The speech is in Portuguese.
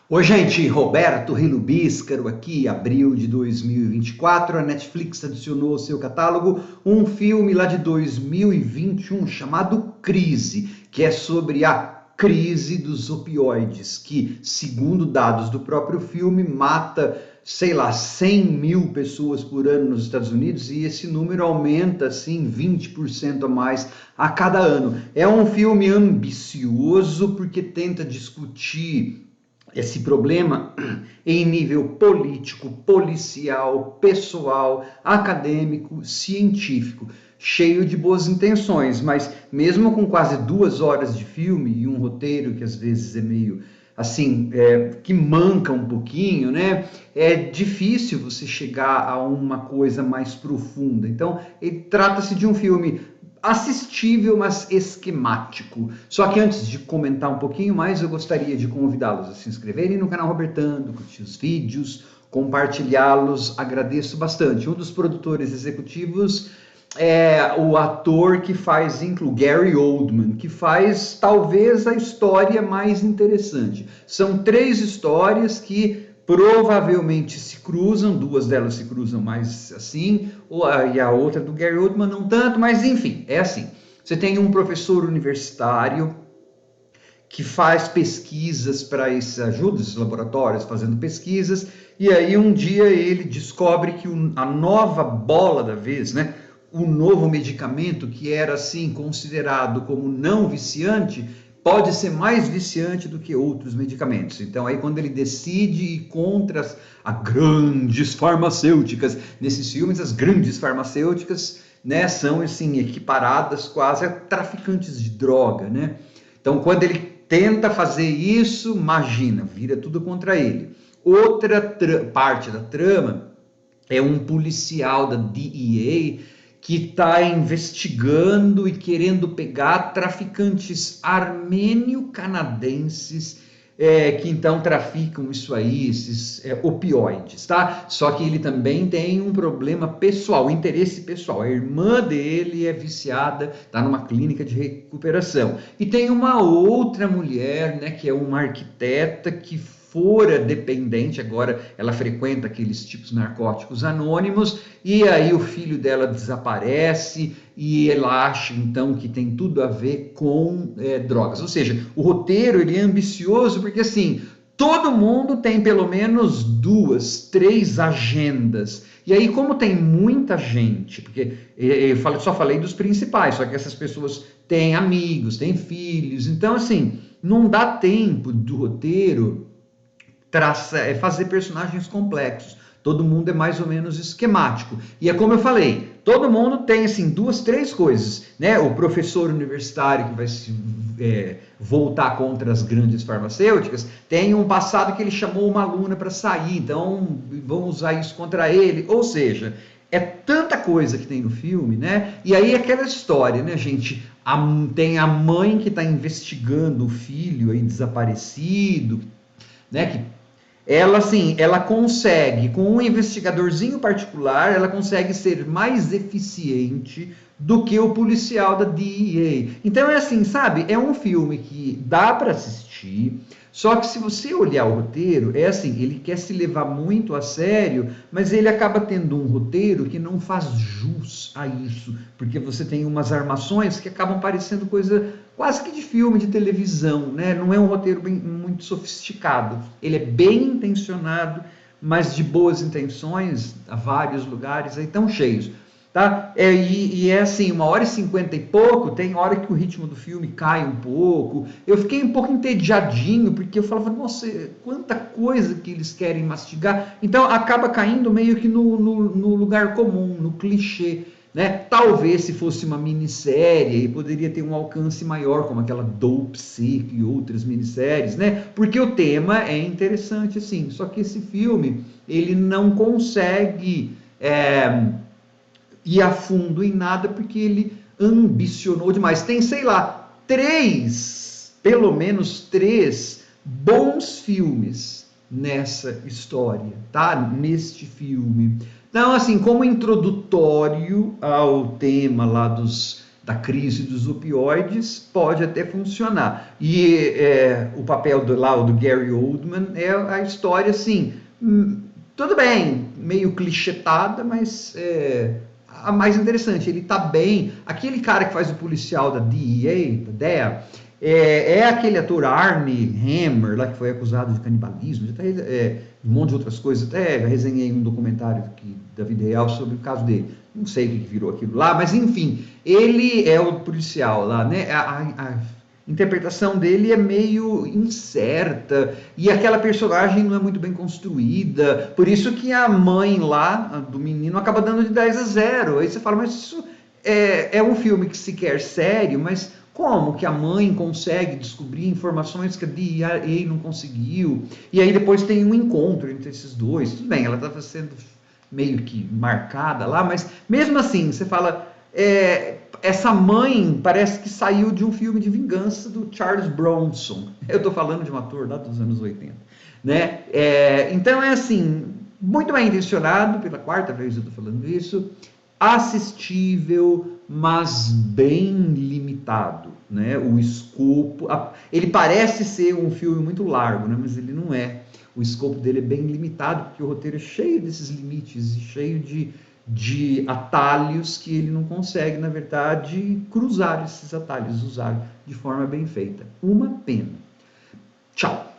Oi, gente, Roberto Rilo Bíscaro aqui, abril de 2024, a Netflix adicionou ao seu catálogo um filme lá de 2021 chamado Crise, que é sobre a crise dos opioides, que, segundo dados do próprio filme, mata, sei lá, 100 mil pessoas por ano nos Estados Unidos e esse número aumenta, assim, 20% a mais a cada ano. É um filme ambicioso porque tenta discutir esse problema em nível político, policial, pessoal, acadêmico, científico, cheio de boas intenções, mas mesmo com quase 2 horas de filme e um roteiro que às vezes é meio assim, que manca um pouquinho, né? É difícil você chegar a uma coisa mais profunda. Então, trata-se de um filme assistível, mas esquemático. Só que antes de comentar um pouquinho mais, eu gostaria de convidá-los a se inscreverem no canal Robertando, curtir os vídeos, compartilhá-los, agradeço bastante. Um dos produtores executivos é o ator que faz Gary Oldman, que faz talvez a história mais interessante. São 3 histórias que provavelmente se cruzam, 2 delas se cruzam mais assim, e a outra do Gary Oldman não tanto, mas enfim, é assim. Você tem um professor universitário que faz pesquisas para esses, ajuda esses laboratórios fazendo pesquisas, e aí um dia ele descobre que a nova bola da vez, né, o novo medicamento que era assim considerado como não viciante, pode ser mais viciante do que outros medicamentos. Então aí quando ele decide ir contra as grandes farmacêuticas, nesses filmes as grandes farmacêuticas, né, são assim equiparadas quase a traficantes de droga, né? Então quando ele tenta fazer isso, imagina, vira tudo contra ele. Outra parte da trama é um policial da DEA que está investigando e querendo pegar traficantes armênio-canadenses que então traficam isso aí, esses opioides, tá? Só que ele também tem um problema pessoal, interesse pessoal. A irmã dele é viciada, está numa clínica de recuperação. E tem uma outra mulher, né, que é uma arquiteta que fora dependente, agora ela frequenta aqueles tipos narcóticos anônimos, e aí o filho dela desaparece e ela acha então que tem tudo a ver com drogas. Ou seja, o roteiro ele é ambicioso porque assim, todo mundo tem pelo menos 2, 3 agendas. E aí, como tem muita gente, porque eu só falei dos principais, só que essas pessoas têm amigos, têm filhos, então assim, não dá tempo do roteiro fazer personagens complexos. Todo mundo é mais ou menos esquemático. E é como eu falei, todo mundo tem assim 2, 3 coisas, né? O professor universitário que vai se voltar contra as grandes farmacêuticas tem um passado que ele chamou uma aluna para sair, então vão usar isso contra ele. Ou seja, é tanta coisa que tem no filme, né? E aí aquela história, né, gente? Tem a mãe que está investigando o filho aí desaparecido, né? Que ela assim, ela consegue, com um investigadorzinho particular, ela consegue ser mais eficiente do que o policial da DEA. Então é assim, sabe? É um filme que dá para assistir, só que se você olhar o roteiro, é assim, ele quer se levar muito a sério, mas ele acaba tendo um roteiro que não faz jus a isso, porque você tem umas armações que acabam parecendo coisa quase que de filme, de televisão, né? Não é um roteiro muito sofisticado. Ele é bem intencionado, mas de boas intenções, a vários lugares aí estão cheios. Tá? E é assim, 1h50 e pouco, tem hora que o ritmo do filme cai um pouco. Eu fiquei um pouco entediadinho, porque eu falava, nossa, quanta coisa que eles querem mastigar. Então acaba caindo meio que no lugar comum, no clichê. Né? Talvez se fosse uma minissérie poderia ter um alcance maior, como aquela Dope Sick e outras minisséries, né? Porque o tema é interessante, assim. Só que esse filme ele não consegue ir a fundo em nada porque ele ambicionou demais. Tem, sei lá, pelo menos três bons filmes nessa história, tá? Neste filme. Então, assim, como introdutório ao tema lá dos da crise dos opioides, pode até funcionar. E o papel do Gary Oldman é a história, assim, tudo bem, meio clichetada, mas a mais interessante. Ele tá bem. Aquele cara que faz o policial da DEA, é aquele ator Armie Hammer, lá que foi acusado de canibalismo, um monte de outras coisas. Até resenhei um documentário da vida real sobre o caso dele. Não sei o que virou aquilo lá, mas enfim, ele é o policial lá, né? A interpretação dele é meio incerta e aquela personagem não é muito bem construída. Por isso que a mãe lá do menino acaba dando de 10-0. Aí você fala, mas isso é um filme que se quer sério, mas como que a mãe consegue descobrir informações que a DEA não conseguiu? E aí depois tem um encontro entre esses dois. Tudo bem, ela estava sendo meio que marcada lá, mas mesmo assim, você fala, essa mãe parece que saiu de um filme de vingança do Charles Bronson. Eu estou falando de um ator lá dos anos 80, né? Então é assim, muito bem intencionado, pela quarta vez eu estou falando isso, assistível, mas bem limitado, né? O escopo, ele parece ser um filme muito largo, né? Mas ele não é. O escopo dele é bem limitado, porque o roteiro é cheio desses limites, cheio de atalhos que ele não consegue, na verdade, cruzar esses atalhos, usar de forma bem feita. Uma pena. Tchau!